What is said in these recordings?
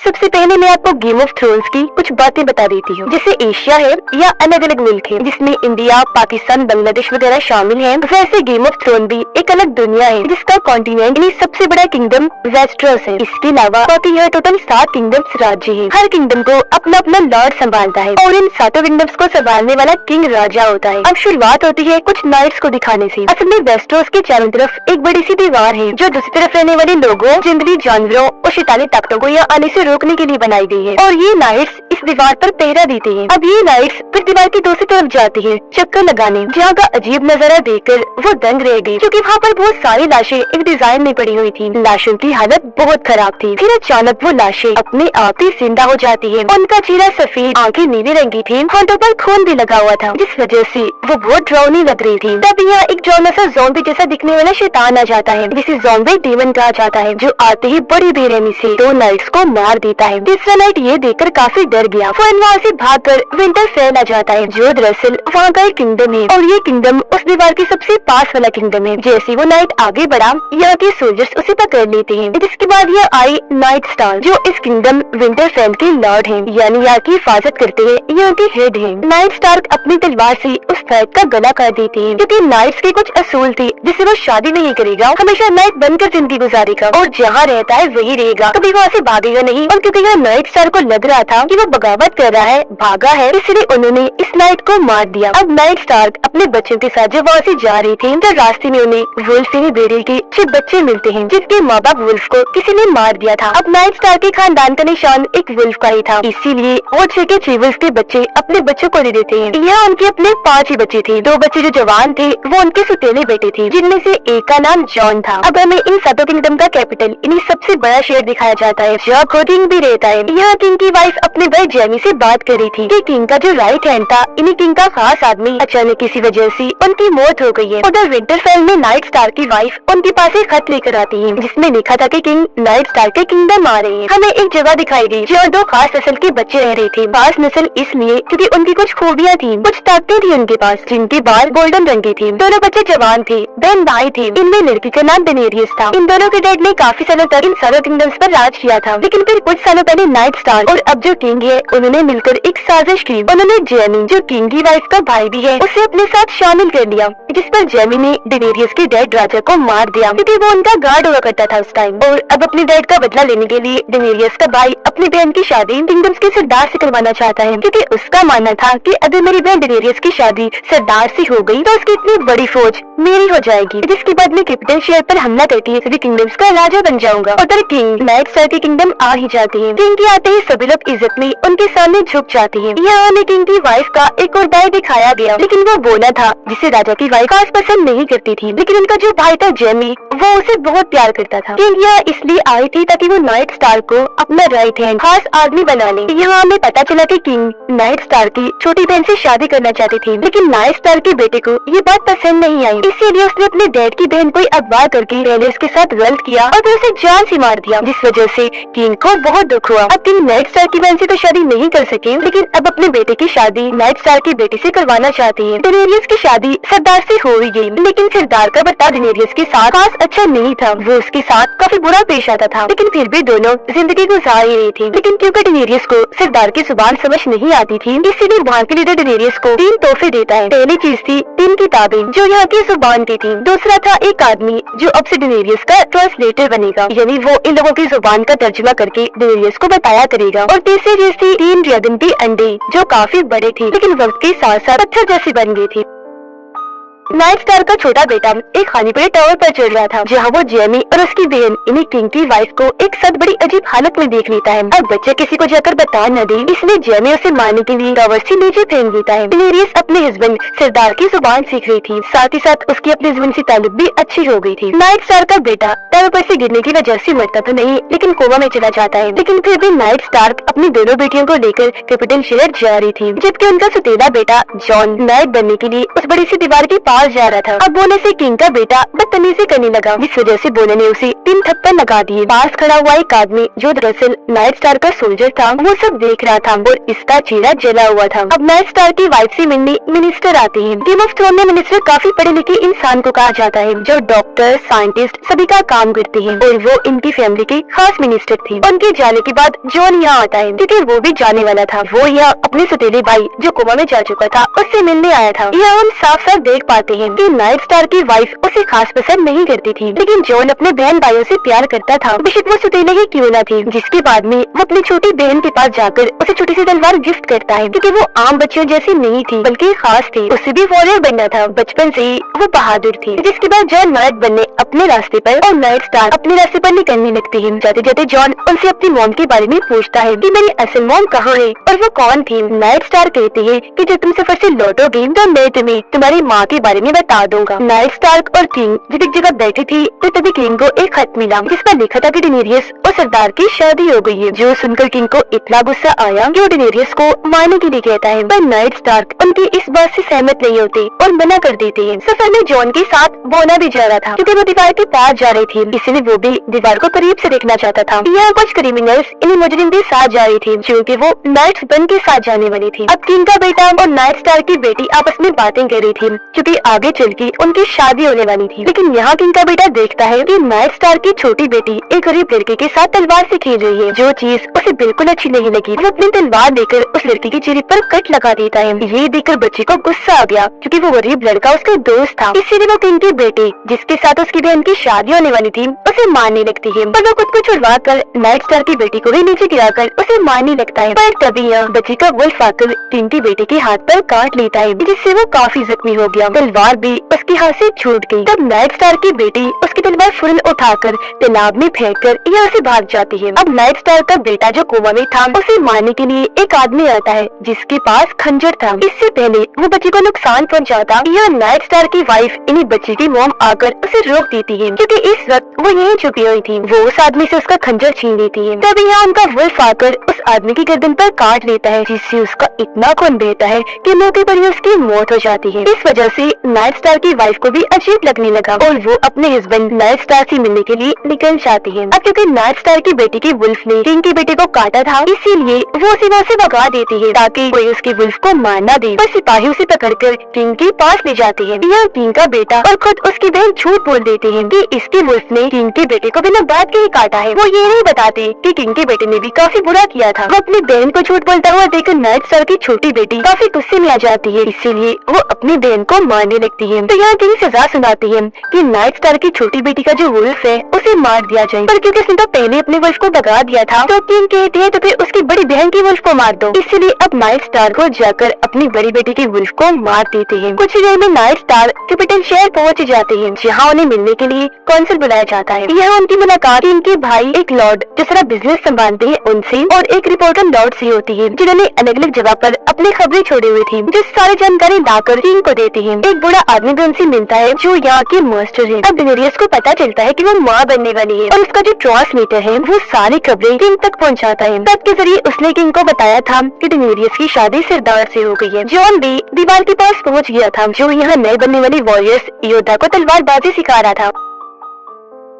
सबसे पहले मैं आपको गेम ऑफ थ्रोन्स की कुछ बातें बता देती हूँ। जैसे एशिया है या अलग अलग मुल्क है जिसमें इंडिया, पाकिस्तान, बांग्लादेश वगैरह शामिल हैं, वैसे गेम ऑफ थ्रोन भी एक अलग दुनिया है जिसका कॉन्टिनेंट यानी सबसे बड़ा किंगडम वेस्टरोस है। इसके अलावा बाकी यह टोटल 7 किंगडम्स राज्य है। हर किंगडम को अपना अपना लॉर्ड संभालता है और इन 7 किंगडम्स को संभालने वाला किंग राजा होता है। अब शुरुआत होती है कुछ नाइट्स को दिखाने से। असल में वेस्टरोस के चारों तरफ एक बड़ी सी दीवार है जो दूसरी तरफ रहने वाले लोगों, जंगली जानवरों और शैतानी ताकतों को यहाँ आने से रोकने के लिए बनाई गई है और ये नाइट्स इस दीवार पर पहरा देते हैं। अब ये नाइट्स फिर दीवार की दूसरी तरफ जाती है चक्कर लगाने, जहाँ का अजीब नजारा देखकर वो दंग रह गई क्योंकि वहाँ पर बहुत सारी लाशें एक डिजाइन में पड़ी हुई थी। लाशों की हालत बहुत खराब थी। फिर अचानक वो लाशें अपने आप ही जिंदा हो जाती है। उनका चेहरा सफेद, आंखें नीले रंग की थी, हाथों पर खून भी लगा हुआ था जिस वजह से वो बहुत डरावनी लग रही थी। तब यहाँ एक डरावना सा ज़ॉम्बी जैसा दिखने वाला शैतान आ जाता है जिसे ज़ॉम्बी डीमन कहा जाता है, जो आते ही बड़ी बेरहमी से 2 नाइट्स को मार देता है। तीसरा नाइट ये देखकर काफी डर गया। वो वहाँ से भागकर विंटरफेल आ जाता है जो दरअसल वहाँ का एक किंगडम है और ये किंगडम उस दीवार के सबसे पास वाला किंगडम है। जैसे वो नाइट आगे बढ़ा, यहाँ के सोल्जर्स उसे पकड़ लेते हैं। जिसके बाद ये आई नाइट स्टार जो इस किंगडम विंटरफेल के लॉर्ड हैं, यानी यहाँ की हिफाजत करते हैं, यहाँ के हेड हैं। नाइट स्टार अपनी तलवार से उस फैट का गला काट देते हैं क्योंकि नाइट्स के कुछ असूल थे जिससे वो शादी नहीं करेगा, हमेशा नाइट बनकर जिंदगी गुजारेगा और जहाँ रहता है वही रहेगा, कभी वहाँ से भागेगा नहीं। और क्योंकि यहाँ नाइट स्टार को लग रहा था कि वो बगावत कर रहा है, भागा है, इसलिए उन्होंने इस नाइट को मार दिया। अब नाइट स्टार अपने बच्चों के साथ जब वहाँ से जा रही थी तो रास्ते में उन्हें वुल्फ यानी भेड़िए के 6 बच्चे मिलते हैं जिनके माँ बाप वुल्फ को किसी ने मार दिया था। अब नाइट स्टार के खानदान का निशान एक वुल्फ का ही था, इसीलिए वो 6 के 6 वुल्फ के बच्चे अपने बच्चों को दे देते हैं। यहाँ उनके अपने 5 ही बच्चे थे। 2 बच्चे जो जवान थे वो उनके सुतेले बेटे थे जिनमें से एक का नाम जॉन था। अब हमें इन 7 किंगडम का कैपिटल इन्हीं सबसे बड़ा शहर दिखाया जाता है जहाँ किंग भी रहता है। यहाँ किंग की वाइफ अपने भाई जेमी से बात कर रही थी कि किंग का जो राइट हैंड था, इन्हीं किंग का खास आदमी, अचानक किसी वजह से उनकी मौत हो गई है। उधर विंटरफेल में नाइट स्टार की वाइफ उनके पास एक खत लेकर आती है जिसमें लिखा था कि किंग नाइट स्टार के किंगडम आ रहे हैं। हमें एक जगह दिखाई गई जहाँ 2 खास नस्ल के बच्चे रह रहे थे। खास नस्ल इसलिए क्योंकि उनकी कुछ खूबियाँ थी, कुछ ताकतें थी उनके पास, जिनके बाल गोल्डन रंग के थे। दोनों बच्चे जवान थे, बहन भाई थे। इनमें लड़की का नाम डेनेरियस था। इन दोनों के डैड ने काफी सालों तक इन सारे किंगडम्स पर राज किया था, लेकिन फिर कुछ सालों पहले नाइट स्टार और अब जो किंग है उन्होंने मिलकर एक साजिश की। उन्होंने जेमी जो किंग की वाइफ का भाई भी है उसे अपने साथ शामिल कर लिया, जिस पर जेमी ने डेनेरियस के डैड राजा को मार दिया क्योंकि वो उनका गार्ड हुआ करता था उस टाइम। और अब अपने डैड का बदला लेने के लिए डेनेरियस का भाई अपनी बहन की शादी किंगडम्स के सरदार से करवाना चाहता है क्योंकि उसका मानना था कि अगर मेरी बहन डेनेरियस की शादी सरदार से हो गई तो उसकी इतनी बड़ी फौज मेरी हो जाएगी, जिसके बाद में कैपिटल शहर पर हमला करती है, सभी किंगडम्स का राजा बन जाऊंगा। उधर किंग नाइट स्टार की किंगडम आ ही जाती है। किंग के आते ही सभी लोग इज्जत में उनके सामने झुक जाते हैं। यहाँ हमें किंग की वाइफ का एक और भाई दिखाया गया, लेकिन वो बोला था जिसे राजा की वाइफ खास पसंद नहीं करती थी, लेकिन उनका जो भाई था जेमी वो उसे बहुत प्यार करता था। किंग यहाँ इसलिए आई थी ताकि वो नाइट स्टार को अपना राइट हैंड खास आदमी बना ले। यहाँ हमें पता चला कि किंग नाइट स्टार की छोटी बहन से शादी करना चाहती थी, लेकिन नाइट स्टार के बेटे को ये बात पसंद नहीं आई, इसीलिए उसने अपने डैड की बहन को अगवा करके पहले उसके साथ गलत किया और फिर उसे जान से मार दिया, जिस वजह से किंग को बहुत दुख हुआ। अब किंग नाइट स्टार की बहन से तो शादी नहीं कर सके, लेकिन अब अपने बेटे की शादी नाइट स्टार के बेटे से करवाना चाहते हैं। डेनेरियस की शादी सरदार से हो ही गई, लेकिन सरदार का बर्ताव डेनेरियस के साथ खास अच्छा नहीं था। वो उसके साथ काफी बुरा पेश आता था, लेकिन फिर भी दोनों जिंदगी गुजार ही रही थी। लेकिन क्योंकि डेनेरियस को सरदार की जुबान समझ नहीं आती थी, इसीलिए वहाँ के लीडर डेनेरियस को 3 तोहफे देता है। पहली चीज थी 3 किताबें जो यहाँ की जुबान की थी। दूसरा था एक आदमी जो अब से डेनेरियस का ट्रांसलेटर बनेगा, यानी वो इन लोगों की जुबान का तर्जुमा करके डेनेरियस को बताया करेगा। और तीसरी चीज थी 3 ड्रैगन के अंडे जो काफी बड़े थे, लेकिन वक्त के साथ साथ पत्थर जैसे बन गए थे। नाइट स्टार का छोटा बेटा एक खाने पर टावर पर चढ़ रहा था, जहाँ वो जेमी और उसकी बहन इन्हीं किंग की वाइफ को एक साथ बड़ी अजीब हालत में देख लेता है। अब बच्चा किसी को जाकर बता न दे, इसलिए जेमी उसे मारने के लिए टावर से नीचे फेंक देता है। डेनेरियस अपने हस्बैंड सरदार की जुबान सीख रही थी, साथ ही साथ उसकी अपने हस्बैंड से ताल्लुक भी अच्छी हो गई थी। नाइट स्टार का बेटा टावर पर से गिरने की वजह से मरता तो नहीं, लेकिन कोमा में चला जाता है। लेकिन फिर भी नाइट स्टार अपनी दोनों बेटियों को लेकर कैपिटल शहर जा रही थी, जबकि उनका सुतेला बेटा जॉन नाइट बनने के लिए उस बड़ी सी दीवार के पास जा रहा था। अब बोने से किंग का बेटा बदतमीजी करने लगा, जिस वजह से बोने ने उसे 3 थप्पड़ लगा दिए। पास खड़ा हुआ एक आदमी जो दरअसल नाइट स्टार का सोल्जर था, वो सब देख रहा था और इसका चेहरा जला हुआ था। अब नाइट स्टार की वाइफ से मिलने मिनिस्टर आते हैं। गेम ऑफ थ्रोन में मिनिस्टर काफी पढ़े लिखे इंसान को कहा जाता है, जो डॉक्टर, साइंटिस्ट सभी का काम करते हैं, और वो इनकी फैमिली के खास मिनिस्टर थे। उनके जाने के बाद जॉन यहाँ आता है, क्योंकि वो भी जाने वाला था। वो यहाँ अपने सौतेले भाई जो कोमा में जा चुका था उससे मिलने आया था। यहाँ हम साफ साफ देख पाते हैं कि नाइट स्टार की वाइफ उसे खास पसंद नहीं करती थी, लेकिन जॉन अपने बहन भाइयों से प्यार करता था, बेशक वो सौतेले ही क्यों न थी। जिसके बाद में वो अपनी छोटी बहन के पास जाकर उसे छोटी सी तलवार गिफ्ट करता है, क्योंकि वो आम बच्चों जैसी नहीं थी बल्कि खास थी। उसे भी वॉरियर बनना था, बचपन से ही वो बहादुर थी। जिसके बाद जॉन मर्द बनने अपने रास्ते पर और नाइट स्टार अपने रास्ते पर निकलने लगती है। जाते जाते जॉन उनसे अपनी मॉम के बारे में पूछता है कि मेरी असल मॉम कहाँ है और वो कौन थी। नाइट स्टार कहती है कि जब तुम सफर से लौटोगे तो मैं तुम्हें तुम्हारी माँ के बारे में बता दूंगा। नाइट स्टार और किंग जब एक जगह बैठी थी तो तभी किंग को एक खत मिला, जिस पर लिखा था कि डेनेरियस और सरदार की शादी हो गई है। जो सुनकर किंग को इतना गुस्सा आया कि वो डेनेरियस को मारने के लिए कहता है, पर नाइट स्टार उनकी इस बात से सहमत नहीं होते और मना कर देते हैं। सफर में जॉन के साथ बोना भी जा रहा था, क्योंकि वो दीवार के पास जा रही थी, इसलिए वो भी दीवार को करीब से देखना चाहता था। यहाँ कुछ क्रिमिनल्स इन्हें मुजरिम के साथ जा रही थी, क्योंकि वो नाइट हस्बैंड के साथ जाने वाली थी। अब किंग का बेटा और नाइट स्टार की बेटी आपस में बातें कर रही थी, क्योंकि आगे चल के उनकी शादी होने वाली थी। लेकिन यहाँ किंग का बेटा देखता है कि नाइट स्टार की छोटी बेटी एक गरीब लड़के के साथ तलवार से खेल रही है, जो चीज उसे बिल्कुल अच्छी नहीं लगी। वो अपनी तलवार देकर उस लड़की के चेहरे पर कट लगा देता है। ये देखकर बच्चे को गुस्सा आ गया, क्योंकि वो गरीब लड़का उसका दोस्त था। इसीलिए वो किंग की बेटी, जिसके साथ उसकी बहन की शादी होने वाली थी, उसे मारने लगती है। पर वो खुद को छुड़वा कर नाइट स्टार की बेटी को भी नीचे गिराकर उसे मारने लगता है। पर तभी यहाँ बच्चे का वुल्फ आकर किंग की बेटी के हाथ पर काट लेता है, जिससे वो काफी जख्मी हो गया। तलवार भी उसके हाथ से छूट गई। तब नाइट स्टार की बेटी उसकी तलवार फौरन उठाकर तालाब में फेंक कर यहाँ से भाग जाती है। अब नाइट स्टार का बेटा जो कोमा में था, उसे मारने के लिए एक आदमी आता है, जिसके पास खंजर था। इससे पहले वो बच्चे को नुकसान पहुंचाता, यह नाइट स्टार की वाइफ इन्हीं बच्चे की मॉम आकर उसे रोक देती है, क्योंकि इस वक्त वो यहीं छुपी हुई थी। वो उस आदमी से उसका खंजर छीन लेती है। तभी यहाँ उनका वुल्फ आकर उस आदमी की गर्दन पर काट लेता है, जिससे उसका इतना खून बहता है कि मौके पर ही उसकी मौत हो जाती है। इस वजह से नाइट स्टार की वाइफ को भी अजीब लगने लगा और वो अपने हस्बैंड नाइट स्टार से मिलने के लिए निकल जाती है। अब क्योंकि नाइट स्टार की बेटी की वुल्फ ने किंग की बेटे को काटा था, इसीलिए वो उसे वहाँ से भगा देती है, ताकि कोई उसकी वुल्फ को मार न दे। पर सिपाही उसे पकड़कर किंग के पास ले जाते हैं। यह किंग का बेटा और खुद उसकी बहन झूठ बोल देते हैं कि इसकी वुल्फ ने किंग के बेटे को बिना बात के ही काटा है। वो ये नहीं बताते कि किंग के बेटे ने भी काफी बुरा किया था। वो अपनी बहन को झूठ बोलता हुआ देखकर नाइट स्टार की छोटी बेटी काफी गुस्से में आ जाती है, इसीलिए वो अपनी बहन को मारने लगती है। तो यहाँ किंग सजा सुनाती है कि नाइट स्टार की छोटी बेटी का जो वुल्फ है उसे मार दिया जाए। पर क्योंकि उसने तो पहले अपने वुल्फ को भगा दिया था, तो किंग कहती है तो फिर उसकी बड़ी बहन की वुल्फ को मार दो। इसीलिए अब नाइट स्टार को जाकर अपनी बड़ी बेटी की वुल्फ को मार देते हैं। कुछ ही देर में नाइट स्टार कैपिटल शहर पहुँच जाते हैं, जहाँ उन्हें मिलने के लिए कौंसिल बुलाया जाता है। यहाँ उनकी मुलाकात इनके भाई एक लॉर्ड जो सारा बिजनेस संभालते हैं उनसे और एक रिपोर्टर लॉर्ड से होती है, जिन्होंने अलग अलग जगह पर अपनी खबरें छोड़ी हुई थी, जो सारी जानकारी लाकर किंग को देते हैं। एक बूढ़ा आदमी भी उनसे मिलता है, जो यहाँ के मास्टर है। अब डेनेरियस को पता चलता है कि वो माँ बनने वाली है, और उसका जो ट्रांसलेटर है वो सारी खबरें किंग तक पहुँचाता है। तब के जरिए उसने किंग को बताया था कि डेनेरियस की शादी सरदार से हो गई है। जॉन भी दीवार के पास पहुँच गया था, जो यहाँ नए बनने वाली वॉरियर्स योद्धा को तलवारबाजी सिखा रहा था।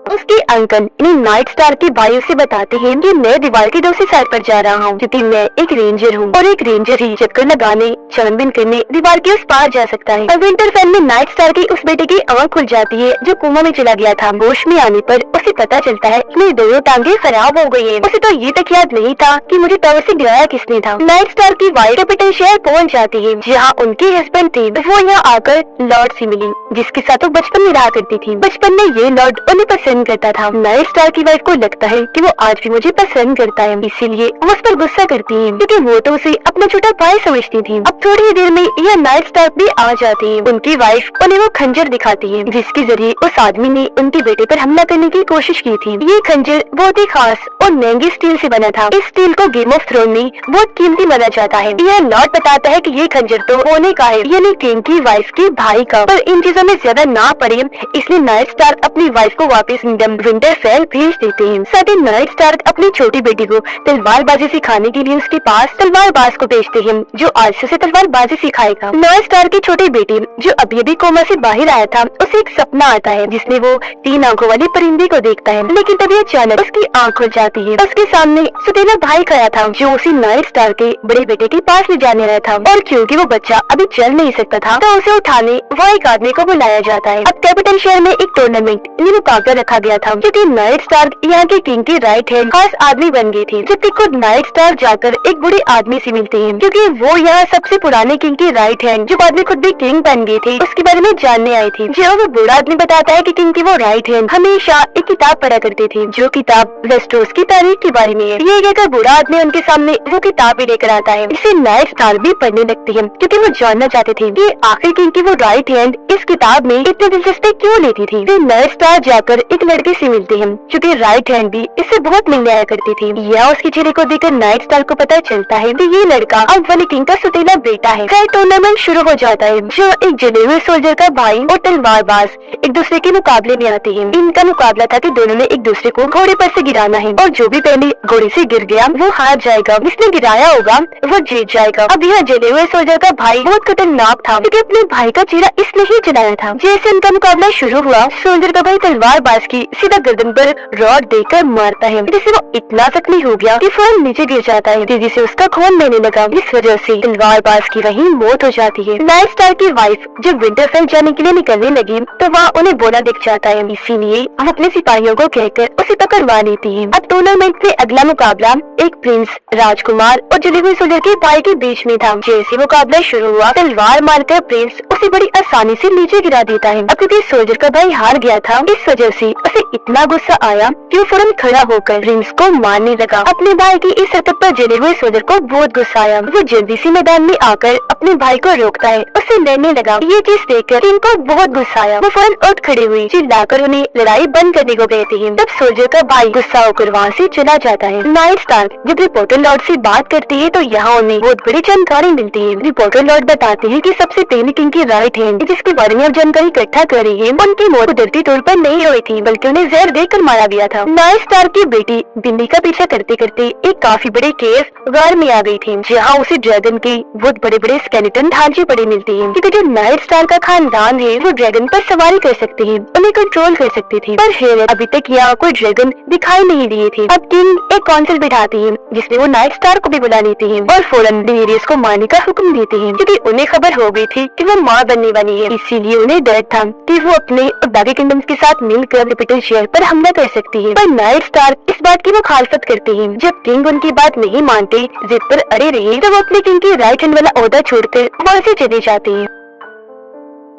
उसके अंकल इन्हें नाइट स्टार के भाई से बताते हैं कि मैं दीवार की दूसरी साइड पर जा रहा हूँ, क्योंकि मैं एक रेंजर हूँ और एक रेंजर ही चक्कर लगाने, छानबीन करने दीवार के उस पार जा सकता है। और विंटरफेल में नाइट स्टार की उस बेटे की आंख खुल जाती है, जो कोमा में चला गया था। होश में आने पर उसे पता चलता है कि मेरी दोनों टांगे खराब हो गई है। उसे तो ये तक याद नहीं था कि मुझे टावर से गिराया किसने था। नाइट स्टार की वाइफ कैपिटल शहर पहुँच जाती है, जहाँ उनके हस्बैंड थे। वो यहाँ आकर लॉर्ड से मिली, जिसके साथ वो बचपन में रहा करती थी। बचपन में ये लॉर्ड उन्हें पसंद करता था। नाइट स्टार की वाइफ को लगता है कि वो आज भी मुझे पसंद करता है, इसीलिए वो उस पर गुस्सा करती है, क्योंकि वो तो उसे अपना छोटा भाई समझती थी। अब थोड़ी ही देर में यह नाइट स्टार भी आ जाती है। उनकी वाइफ उन्हें वो खंजर दिखाती है, जिसके जरिए उस आदमी ने उनके बेटे पर हमला करने की कोशिश की थी। ये खंजर बहुत ही खास और महंगी स्टील से बना था। इस स्टील को गेम ऑफ थ्रोन में बहुत कीमती माना जाता है। यह लॉर्ड बताता है कि ये खंजर तो होने का है, यानी किंग की वाइफ के भाई का। पर इन चीजों में ज्यादा ना पड़े, इसलिए नाइट स्टार अपनी वाइफ को वापस किंगडम विंटरफेल भेज देते हैं। साथ ही नाइट स्टार्क अपनी छोटी बेटी को तलवारबाजी सिखाने के लिए उसके पास तलवारबाज को भेजते हैं, जो आज से उसे तलवारबाजी सिखाएगा। नाइट स्टार्क की छोटी बेटी जो अभी अभी कोमा से बाहर आया था, उसे एक सपना आता है जिसमें वो 3 आंखों वाली परिंदे को देखता है, लेकिन तभी अचानक उसकी आंख खुल जाती है। उसके सामने सुतेला भाई खड़ा था जो उसी नाइट स्टार के बड़े बेटे के पास ले जाने रहा था, और क्योंकि वो बच्चा अभी चल नहीं सकता था तो उसे उठाने वो एक आदमी को बुलाया जाता है। अब कैपिटल शहर में एक टूर्नामेंट मुकाबला रखा गया था, क्योंकि नाइट स्टार यहाँ के किंग की राइट हैंड खास आदमी बन गई थी। जबकि खुद नाइट स्टार जाकर एक बूढ़े आदमी से मिलते हैं, क्योंकि वो यहाँ सबसे पुराने किंग की राइट हैंड जो बाद में खुद भी किंग बन गई थी उसके बारे में जानने आई थी। जो वो बूढ़ा आदमी बताता है कि किंग की वो राइट हैंड हमेशा एक किताब पढ़ा करती थी, जो किताब वेस्टरोस की तारीख के बारे में है। ये कहकर बूढ़ा आदमी उनके सामने वो किताब भी लेकर आता है, जिसे नाइट स्टार भी पढ़ने लगती है, क्योंकि वो जानना चाहते थे कि आखिर किंग की वो राइट हैंड इस किताब में इतनी दिलचस्पी क्यों लेती थी। फिर नाइट स्टार जाकर एक लड़के से मिलते हैं, क्योंकि राइट हैंड भी इससे बहुत मिलने आया करती थी। यह उसके चेहरे को देखकर नाइट स्टार को पता चलता है कि ये लड़का अब वाले किंग का सुतेला बेटा है। खैर टूर्नामेंट शुरू हो जाता है, जो एक जले हुए सोल्जर का भाई और तलवारबाज एक दूसरे के मुकाबले में आते हैं। इनका मुकाबला था कि दोनों ने एक दूसरे को घोड़े पर से गिराना है, और जो भी पहले घोड़े से गिर गया वो हार जाएगा, जिसने गिराया होगा वो जीत जाएगा। अब यह जले हुए सोल्जर का भाई बहुत खतरनाक था, क्योंकि अपने भाई का चेहरा इसने ही जलाया था। जैसे उनका मुकाबला शुरू हुआ, सोल्जर का भाई तलवारबाज की सीधा गर्दन पर रॉड देकर मारता है, जिससे वो इतना जख्मी हो गया कि फौरन नीचे गिर जाता है। तेजी से उसका खून बहने लगा, इस वजह से तलवारबाज की वहीं मौत हो जाती है। नाइट स्टार की वाइफ जब विंटरफेल जाने के लिए निकलने लगी तो वहाँ उन्हें बोला दिख जाता है, इसीलिए वो अपने सिपाहियों को कहकर उसे पकड़वा लेती है। अब टूर्नामेंट में अगला मुकाबला एक प्रिंस, राजकुमार और जले हुए सोल्जर के भाई के बीच में था। जैसे मुकाबला शुरू हुआ, तलवार मारकर प्रिंस उसे बड़ी आसानी से नीचे गिरा देता है। अब क्योंकि सोल्जर का भाई हार गया था, इस वजह से उसे इतना गुस्सा आया कि वो फौरन खड़ा होकर प्रिंस को मारने लगा। अपने भाई की इस हरकत पर जले हुए सोल्जर को बहुत गुस्सा आया। वो जल्दी से मैदान में आकर अपने भाई को रोकता है, उससे लड़ने लगा। ये चीज देखकर किंग को बहुत गुस्सा आया। वो फौरन उठ खड़े हुई, चिल्लाकर उन्हें लड़ाई बंद करने को कहती है। तब सोल्जर का भाई गुस्सा होकर वहाँ से चला जाता है। नाइट स्टार जब रिपोर्टर लॉर्ड से बात करती है तो यहाँ उन्हें बहुत बड़ी जानकारी मिलती है। रिपोर्टर लॉर्ड बताते हैं कि सबसे पहले किंग की राइट हैंड जिसके बारे में अब जानकारी इकट्ठा कर रही है, उनकी मौत कुदरती तौर पर नहीं हुई थी, बल्कि उन्हें जहर देकर मारा गया था। नाइट स्टार की बेटी बिल्ली का पीछा करते करते एक काफी बड़े केव गार में आ गई थी, जहाँ उसे ड्रैगन के बहुत बड़े बड़े स्केलेटन ढांचे पड़े मिलते हैं, क्योंकि जो नाइट स्टार का खानदान है वो ड्रैगन पर सवारी कर सकते हैं, उन्हें कंट्रोल कर सकती थी। पर हेयर अभी तक यहाँ कोई ड्रैगन दिखाई नहीं दिए थे। अब किंग एक काउंसिल बिठाती है, जिसमें वो नाइट स्टार को भी बुला लेती है और फौरन डेनेरियस को मारने का हुक्म देती है, क्योंकि उन्हें खबर हो गई थी कि वो माँ बनने वाली है। इसीलिए उन्हें डर था कि वो अपने और बाकी किंगडम्स के साथ मिलकर कैपिटल शहर पर हमला कर सकती है। पर नाइट स्टार इस बात की मुखालफत करती है। जब किंग उनकी बात नहीं मानते, जिद पर अड़े रहे, तो वो अपने किंग की राइट हैंड वाला ओहदा छोड़कर वहाँ से चले जाते हैं।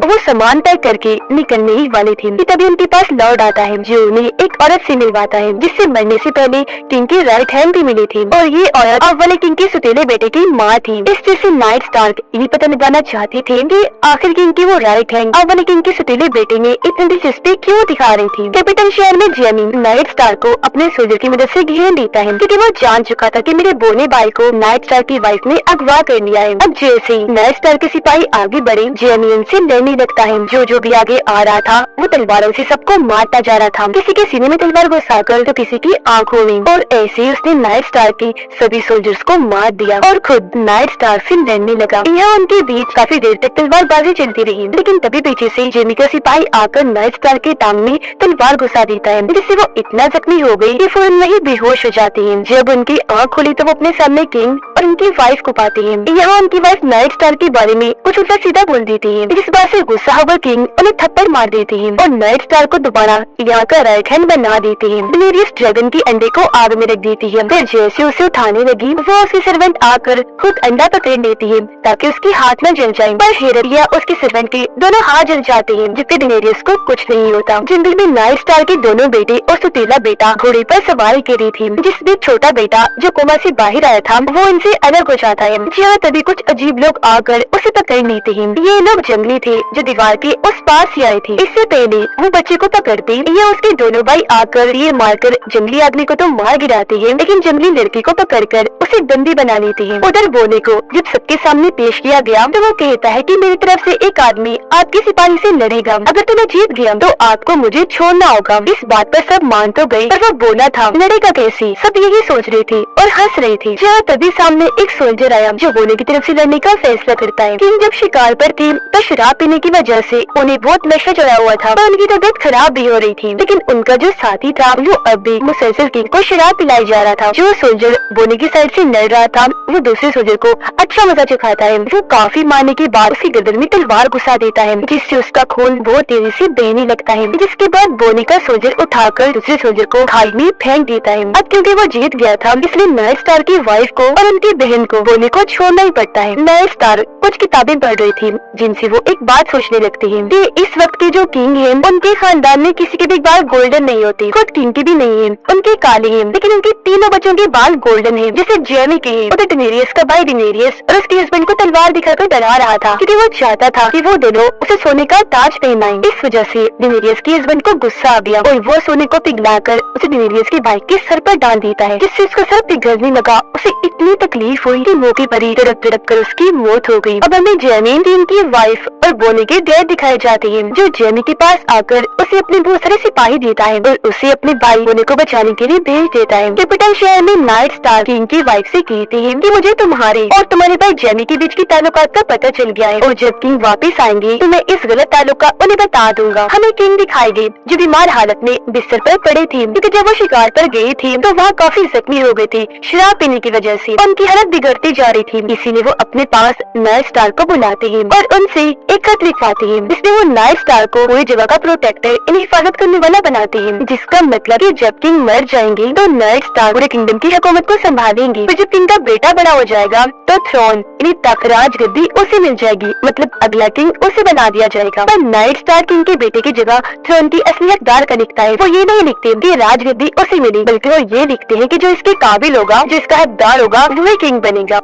वो सामान पैक करके निकलने ही वाले थे कि तभी उनके पास लॉर्ड आता है, जो उन्हें एक औरत से मिलवाता है, जिससे मरने से पहले किंग की राइट हैंड भी मिली थी, और ये औरत अब वाले किंग के सुतेले बेटे की माँ थी। इस चीज से नाइट स्टार्क ये पता लगाना चाहते थे कि आखिर किंग की वो राइट हैंड अब वाले किंग के सुतेले बेटे में इतनी दिलचस्पी क्यों दिखा रही थी। कैपिटल शहर में जेमी नाइट स्टार को अपने सोल्जर की मदद से घेर लेता है, क्योंकि वो जान चुका था कि मेरे बोने भाई को नाइट स्टार की वाइफ ने अगवा कर लिया है। अब जैसे नाइट स्टार के सिपाही आगे बढ़े, जेमी उनसे लड़ने लगता है। जो भी आगे आ रहा था वो तलवारों से सबको मारता जा रहा था, किसी के सीने में तलवार घुसाकर तो किसी की आंखों में, और ऐसे ही उसने नाइट स्टार के सभी सोल्जर्स को मार दिया और खुद नाइट स्टार से लड़ने लगा। यहाँ उनके बीच काफी देर तक तलवारबाजी चलती रही, लेकिन तभी पीछे से जेमी का सिपाही आकर नाइट स्टार के टांग में तलवार घुसा देता है, जिससे वो इतना जख्मी हो गई कि फौरन वही बेहोश हो जाती है। जब उनकी आँख खुली तो वो अपने सामने किंग और उनकी वाइफ को पाती है। यहाँ उनकी वाइफ नाइट स्टार के बारे में कुछ उल्टा सीधा बोल देती है, जिस बात से गुस्सा होकर किंग उन्हें थप्पड़ मार देती है और नाइट स्टार को दोबारा यहाँ का राइट हैंड बना देती है। डेनेरियस ड्रैगन की अंडे को आग में रख देती है। फिर जैसे उसे उठाने लगी, वो उसकी सर्वेंट आकर खुद अंडा पकड़ लेती है ताकि उसके हाथ में जल जाए, पर हेररिया उसके सर्वेंट के दोनों हाथ जल जाते हैं, जिससे डेनेरियस को कुछ नहीं होता। जंगल में नाइट स्टार के दोनों बेटे और सुतीला बेटा घोड़े पर सवारी कर रही थी, जिसमें छोटा बेटा जो कोमा से बाहर आया था वो इनसे अलग हो जाता है। यहाँ तभी कुछ अजीब लोग आकर उसे पकड़ लेते हैं। ये लोग जंगली थे जो दीवार के उस पार से आए थे। इससे पहले वो बच्चे को पकड़ते या उसके दोनों भाई आकर तीर मारकर जंगली आदमी को तो मार गिराते हैं, लेकिन जंगली लड़की को पकड़कर उसे बंदी बना लेते हैं। उधर बोने को जब सबके सामने पेश किया गया तो वो कहता है कि मेरी तरफ से एक आदमी आपके सिपाही से लड़ेगा, अगर तुम्हें जीत गया तो आपको मुझे छोड़ना होगा। इस बात पर सब मान तो गए, पर वो बोना था लड़ेगा कैसे, सब यही सोच रहे थे और हंस रहे थे। जहाँ तभी सामने एक सोल्जर आया जो बोने की तरफ से लड़ने का फैसला करता है। किंग जब शिकार पर थे तो शराब पीने की वजह से उन्हें बहुत नशा चढ़ा हुआ था और उनकी तबीयत खराब भी हो रही थी, लेकिन उनका जो साथी था वो अब भी मुसलसल किंग को शराब पिलाई जा रहा था। जो सोल्जर बोने की साइड से लड़ रहा था वो दूसरे सोल्जर को अच्छा मजा चखाता है। वो काफी मारने के बाद उसकी गर्दन में तलवार घुसा देता है, जिससे उसका खून बहुत तेजी से बहने लगता है। जिसके बाद बोने का सोल्जर उठाकर दूसरे सोल्जर को खाई में फेंक देता है। अब क्योंकि वो जीत गया था इसलिए नाइट स्टार की वाइफ को और उनकी बहन को बोने को छोड़ना ही पड़ता है। नाइट स्टार कुछ किताबें पढ़ रही थी जिनसे वो एक बात सोचने लगती है कि इस वक्त के जो किंग हैं उनके खानदान में किसी के भी बाल गोल्डन नहीं होते, खुद किंग के भी नहीं है, उनके काले हैं, लेकिन उनके तीनों बच्चों के बाल गोल्डन हैं, जैसे जेमी के हैं। उधर डेनेरियस का भाई डेनेरियस और उसके हस्बैंड को तलवार दिखाकर डरा रहा था क्योंकि वो चाहता था कि वो दोनों उसे सोने का ताज पहनाएं। इस वजह से डेनेरियस के हस्बैंड को गुस्सा आ गया और वो सोने को पिघलाकर उसे डेनेरियस के भाई के सर पर डाल देता है, जिससे उसका सर पिघलने लगा। उसे इतनी तकलीफ हुई कि मौके पर ही तड़प तड़प कर उसकी मौत हो गई। अब हमें जेमी की वाइफ और बोने के डैड दिखाए जाते हैं, जो जेमी के पास आकर उसे अपने बहुत सारे सिपाही देता है और उसे अपने भाई बोने को बचाने के लिए भेज देता है। कैपिटल शहर में नाइट स्टार किंग की वाइफ से कहते हैं कि मुझे तुम्हारे और तुम्हारे भाई जेमी के बीच की ताल्लुकात का पता चल गया है और जब किंग वापस आएंगे तो मैं इस गलत ताल्लुका उन्हें बता दूंगा। हमें किंग दिखाए गए जो बीमार हालत में बिस्तर पर पड़े थे, क्योंकि जब वो शिकार पर गए थे तो वहाँ काफी जख्मी हो गए थे शराब पीने की वजह से। उनकी हालत बिगड़ती जा रही थी, इसीलिए वो अपने पास नाइट स्टार को बुलाते हैं और उनसे एक खत लिखवाते हैं जिसमें वो नाइट स्टार को पूरी जगह का प्रोटेक्टर इन हिफाजत करने वाला बनाते हैं, जिसका मतलब कि जब किंग मर जाएंगे तो नाइट स्टार पूरे किंगडम की हुकूमत को संभालेंगे। फिर जब किंग का बेटा बड़ा हो जाएगा तो थ्रोन यानी तख्त राज गद्दी उसे मिल जाएगी, मतलब अगला किंग उसे बना दिया जाएगा। पर नाइट स्टार किंग के बेटे की जगह थ्रोन की असली हकदार का लिखता है। वो ये नहीं लिखते कि राज गद्दी उसे मिली, बल्कि वो ये लिखते हैं कि जो इसके काबिल होगा, जो इसका हकदार होगा, वही किंग बनेगा।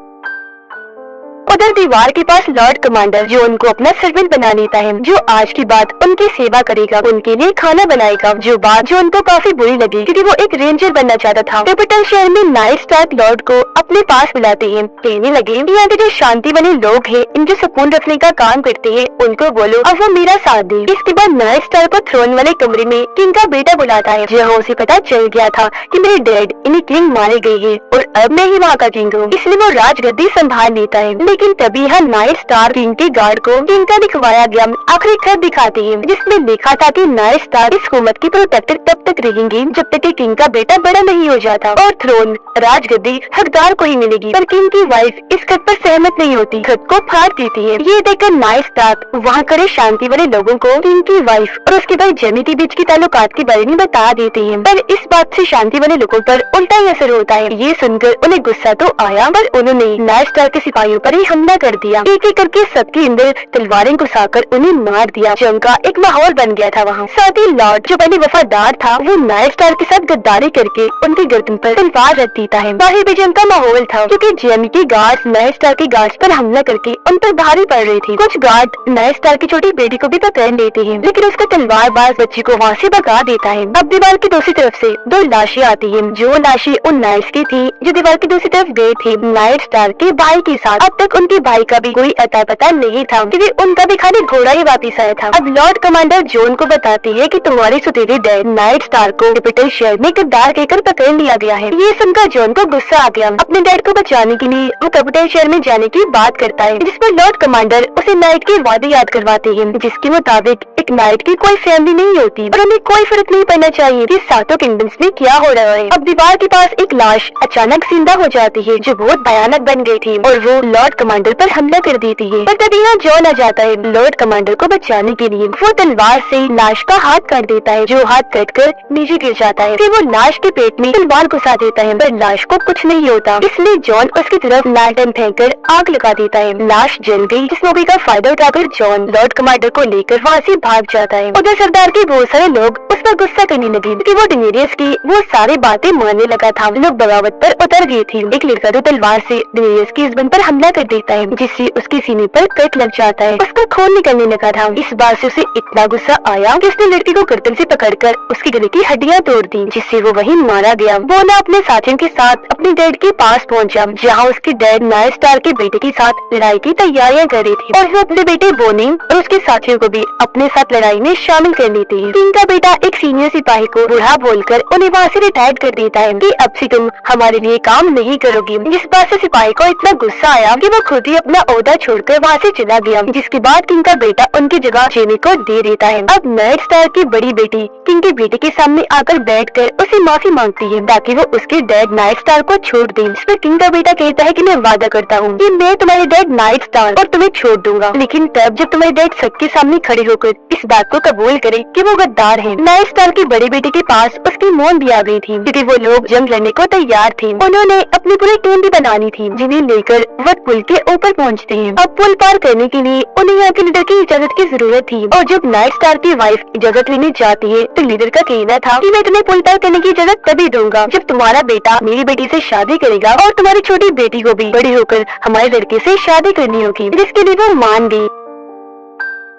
उधर दीवार के पास लॉर्ड कमांडर जो उनको अपना सर्वेंट बना लेता है, जो आज की बात उनकी सेवा करेगा, उनके लिए खाना बनाएगा, जो बात जो उनको काफी बुरी लगी क्योंकि वो एक रेंजर बनना चाहता था। कैपिटल शहर में नाइट स्टार लॉर्ड को अपने पास बुलाते हैं, कहने लगे यहाँ के जो शांति वाले लोग हैं, इनके सुकून रखने का काम करते हैं, उनको बोलो अब वो मेरा साथ दे। इसके बाद नाइट स्टार को थ्रोन वाले कमरे में किंग का बेटा बुलाता है, जहाँ उसे पता चल गया था कि मेरे डैड इन्हें किंग मारे गए हैं और अब मैं ही वहाँ का किंग हूँ, इसलिए वो राजगद्दी संभाल लेता है। लेकिन तभी यहाँ नाइट स्टार किंग के गार्ड को किंग का दिखवाया गया आखिरी खत दिखाते हैं, जिसमें लिखा था कि नाइट स्टार इस हुकूमत की प्रोटेक्टर तब तक रहेंगे जब तक कि किंग का बेटा बड़ा नहीं हो जाता और थ्रोन राजगद्दी हकदार को ही मिलेगी। पर किंग की वाइफ इस खत पर सहमत नहीं होती, खत को फाड़ देती है। ये देखकर नाइट स्टार वहाँ खड़े शांति वाले लोगों को किंग की वाइफ और उसके भाई जेमी के बीच की ताल्लुकात के बारे में बता देते हैं, पर इस बात से शांति वाले लोगों पर उल्टा ही असर होता है। ये सुनकर उन्हें गुस्सा तो आया, पर उन्होंने नाइट स्टार के सिपाहियों पर ही हमला कर दिया। एक एक करके सबके अंदर तलवारें घुसाकर उन्हें मार दिया। जंग का एक माहौल बन गया था वहाँ। साथ ही लॉर्ड जो पहले वफादार था वो नाइट स्टार के साथ गद्दारी करके उनकी गर्दन पर तलवार रख देता है। बाहर भी जंग का माहौल था क्योंकि जेमी के गार्ड नाइट स्टार के गार्ड पर हमला करके उन पर भारी पड़ रही थी। कुछ गार्ड नाइट स्टार की छोटी बेटी को भी पकड़ लेते हैं, लेकिन उसका तलवारबाज बच्ची को वहाँ से भगा देता है। अब दीवार की दूसरी तरफ से दो लाशें आती है, जो लाशें उन नाइट्स की थी जो दीवार की दूसरी तरफ गए थे नाइट स्टार के भाई के साथ। अब तक उनके भाई का भी कोई अता पता नहीं था क्योंकि उनका भी खाली घोड़ा ही वापिस आया था। अब लॉर्ड कमांडर जॉन को बताती है कि तुम्हारे सुतेरे डैड नाइट स्टार को कैपिटल शहर में गद्दार कहकर पकड़ लिया गया है। ये सुनकर जॉन को गुस्सा आ गया। अपने डैड को बचाने के लिए वो कैपिटल शहर में जाने की बात करता है, जिस पर लॉर्ड कमांडर उसे नाइट के वादे याद करवाते हैं, जिसके मुताबिक एक नाइट की कोई फैमिली नहीं होती और उन्हें कोई फर्क नहीं पड़ना चाहिए कि सातों किंगडम्स में क्या हो रहा है। अब दीवार के पास एक लाश अचानक जिंदा हो जाती है जो बहुत भयानक बन गई थी और वो लॉर्ड कमांडर पर हमला कर देती है। पर तभी यहाँ जॉन आ जाता है लॉर्ड कमांडर को बचाने के लिए। वो तलवार से लाश का हाथ काट देता है, जो हाथ कटकर नीचे गिर जाता है। फिर वो लाश के पेट में तलवार घुसा देता है, पर लाश को कुछ नहीं होता, इसलिए जॉन उसकी तरफ लालटेन फेंककर आग लगा देता है। लाश जल गई। इस मौके का फायदा उठाकर जॉन लॉर्ड कमांडर को लेकर वहाँ से भाग जाता है। उधर सरदार के बहुत सारे लोग उस पर गुस्सा करने लगे क्योंकि वो डेनेरियस की वो सारी बातें मानने लगा था। लोग बगावत पर उतर गए थे। एक लड़का तो तलवार से डेनेरियस के हस्बैंड पर हमला कर देता देता है, जिससे उसके सीने पर कट लग जाता है। उसका खून निकलने लगा था। इस बात से उसे इतना गुस्सा आया कि उसने लड़की को गर्दन से पकड़कर उसके गले की हड्डियां तोड़ दी, जिससे वो वहीं मारा गया। वो ना अपने साथियों के साथ अपने डैड के पास पहुंचा, जहां उसके डैड नाइट स्टार के बेटे के साथ लड़ाई की तैयारियां कर रही थी, और वो अपने बेटे बोनी और उसके साथियों को भी अपने साथ लड़ाई में शामिल कर लेती है। किंग का बेटा एक सीनियर सिपाही को बूढ़ा बोलकर उन्हें वहाँ से रिटायर कर देता है कि अब से तुम हमारे लिए काम नहीं करोगी। जिस बात से सिपाही को इतना गुस्सा आया कि वो खुद ही अपना ओहदा छोड़कर वहाँ से चला गया, जिसके बाद किंग का बेटा उनकी जगह जेमी को दे देता है। अब नाइट स्टार की बड़ी बेटी किंग के बेटे के सामने आकर बैठकर उसे माफी मांगती है ताकि वो उसके डैड नाइट स्टार को छोड़ दे। इस पर किंग का बेटा कहता है कि मैं वादा करता हूँ कि मैं तुम्हारे डैड नाइट स्टार और तुम्हें छोड़ दूंगा, लेकिन तब जब तुम्हारे डैड सबके सामने खड़े होकर इस बात को कबूल करे कि वो गद्दार है। नाइट स्टार के बड़े बेटे के पास उसकी मौत भी आ गई थी, क्योंकि वो लोग जंग लड़ने को तैयार थे। उन्होंने अपनी पूरी टीम भी बनानी थी, जिन्हें लेकर वो पुल के ऊपर पहुंचते हैं। अब पुल पार करने के लिए उन्हें यहाँ के लीडर की इजाजत की जरूरत थी, और जब नाइट स्टार की वाइफ इजाजत लेने जाती है तो लीडर का कहना था कि मैं तुम्हें पुल पार करने की इजाजत तभी दूंगा जब तुम्हारा बेटा मेरी बेटी से शादी करेगा, और तुम्हारी छोटी बेटी को भी बड़ी होकर हमारे लड़के से शादी करनी होगी, जिसके लिए वो मान गई।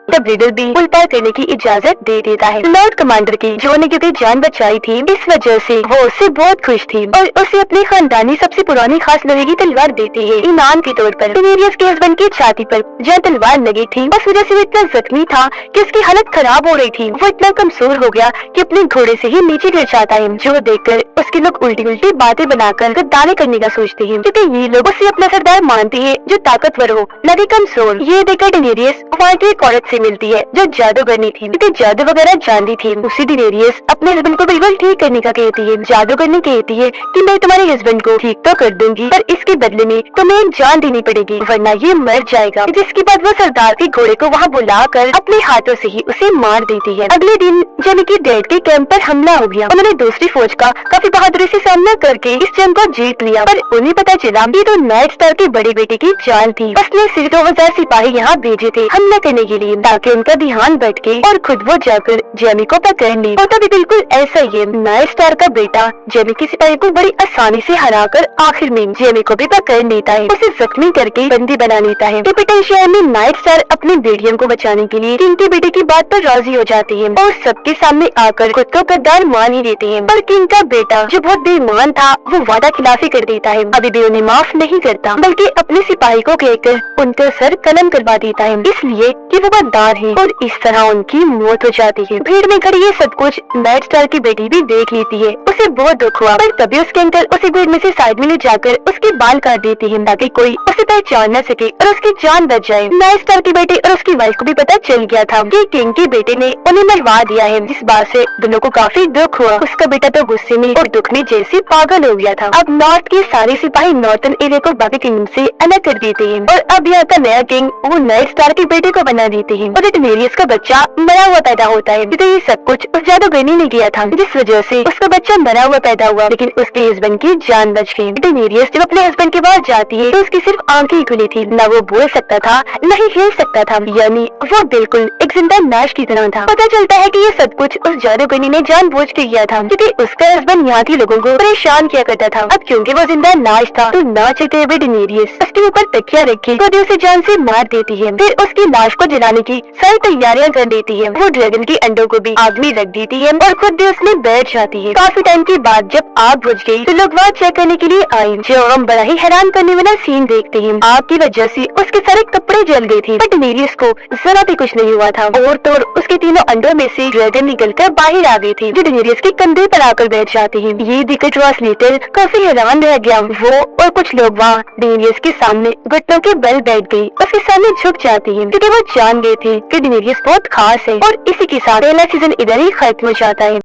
तब लीडर भी पुल पार करने की इजाजत दे देता है। लॉर्ड कमांडर की जो ने क्योंकि जान बचाई थी, इस वजह से वो उससे बहुत खुश थी और उसे अपने खानदानी सबसे पुरानी खास लोहे की तलवार देती है इनाम के तौर पर। डेनेरियस के हस्बैंड की छाती पर जहाँ तलवार लगी थी, उस वजह से वो इतना जख्मी था कि उसकी हालत खराब हो रही थी। वो इतना कमजोर हो गया कि अपने घोड़े से ही नीचे गिर जाता है, जो देखकर उसके लोग उल्टी उल्टी बातें बनाकर गद्दारी करने का सोचते हैं, क्योंकि ये लोग उसे अपना सरदार मानते हैं जो ताकतवर हो, न कि कमजोर। ये देखकर डेनेरियस वहाँ की एक औरत से मिलती है जो जादूगरनी थी, क्योंकि जादू वगैरह जानती थी। उसी डेनेरियस अपने हस्बैंड को बिल्कुल ठीक करने का कहती है। जादूगरनी कहती है कि मैं तुम्हारे हस्बैंड को ठीक तो कर दूंगी, पर इसके बदले में तुम्हें एक जान देनी पड़ेगी, वरना ये मर जाएगा। जिसके बाद वो सरदार के घोड़े को वहाँ बुलाकर अपने हाथों से ही उसे मार देती है। अगले दिन जेमी के डैड के कैंप पर हमला हो गया। उन्होंने दूसरी फौज का काफी बहादुरी से सामना करके इस जंग को जीत लिया, पर उन्हें पता चला कि तो नाइट स्टार के बड़े बेटे की चाल थी। उसने सिर्फ 2000 सिपाही यहाँ भेजे थे हमला करने के लिए, ताकि उनका ध्यान भटके और खुद वो जाकर जेमी को पकड़ ले। होता भी बिल्कुल ऐसा ही। नाइट स्टार का बेटा जेमी के सिपाही को बड़ी आसानी से हराकर आखिर में जेमी को भी पकड़ लेता है, उसे जख्मी करके बंदी बना लेता है। कैपिटल शहर में नाइट स्टार अपने बेटियों को बचाने के लिए किंग के बेटे की बात पर राजी हो जाती है और सबके सामने आकर खुद को गद्दार मान ही देते हैं। पर किंग का बेटा जो बहुत बेईमान था, वो वादा खिलाफी कर देता है, अभी भी उन्हें माफ नहीं करता, बल्कि अपने सिपाही को कहकर उनका सर कलम करवा देता है, इसलिए कि वो गद्दार है, और इस तरह उनकी मौत हो जाती है। भीड़ में खड़ी ये सब कुछ नाइट स्टार की बेटी भी देख लेती है। उसे बहुत दुख हुआ, पर तभी उसके अंकल उसे भीड़ में से साइड में ले जाकर उसके बाल काट देते हैं, ताकि कोई उसे पहचान न सके और उसकी जान बच जाए। नाइट स्टार की बेटी और उसकी वाइफ को भी पता चल गया था कि किंग के बेटे ने उन्हें मरवा दिया है, जिस बात से दोनों को काफी दुख हुआ। उसका बेटा तो गुस्से में और दुख में जैसे पागल हो गया था। अब नॉर्थ के सारे सिपाही नॉर्थन एरिया को बाकी किंगडम से अलग कर देते हैं, और अब यहाँ का नया किंग वो नाइट स्टार के बेटे को बना देते हैं, और डेनेरियस का बच्चा मरा हुआ पैदा होता है। तो ये सब कुछ उस जादूगरनी ने किया था, जिस वजह से उसका बच्चा मरा हुआ पैदा हुआ, लेकिन उसके हस्बैंड की जान बच गई। डेनेरियस जब अपने हस्बैंड के पास जाती है तो उसकी सिर्फ आंखें ही खुली थी, न वो बोल सकता था न ही हिल सकता था, यानी वो बिल्कुल एक जिंदा लाश की तरह था। पता चलता है कि ये सब कुछ उस जादूगरनी ने जानबूझ के किया था, क्योंकि उसका हस्बैंड यहाँ के लोगों को परेशान किया करता था। अब क्योंकि वो जिंदा लाश था, तो ना चाहते हुए डेनेरियस उसके ऊपर तकिया रखी खुद उसे जान से मार देती है, फिर उसकी लाश को जलाने की सारी तैयारियां कर देती है। वो ड्रैगन के अंडों को भी आग में रख देती है और खुद भी उसमें बैठ जाती है। काफी टाइम के बाद जब आग बुझ गई तो लोग वहाँ चेक करने के लिए आए, जो हम बड़ा ही हैरान करने वाला सीन देखते हैं। आग की वजह से उसके सारे कपड़े जल गए थे, पर डेनेरियस को जरा भी कुछ नहीं हुआ था, और तो उसके तीनों अंडों में से ड्रैगन निकलकर बाहर आ गए थे, जो डेनेरियस के कंधे पर आकर बैठ जाते हैं। ये देखकर ट्रांसलेटर काफी हैरान रह गया। वो और कुछ लोग वहाँ डेनेरियस के सामने घुटनों के बल बैठ गई, उसके सामने झुक जाती है, क्योंकि वो जान गए थे कि डेनेरियस बहुत खास है। और इसी के साथ पहला सीजन इधर ही खत्म हो जाता है।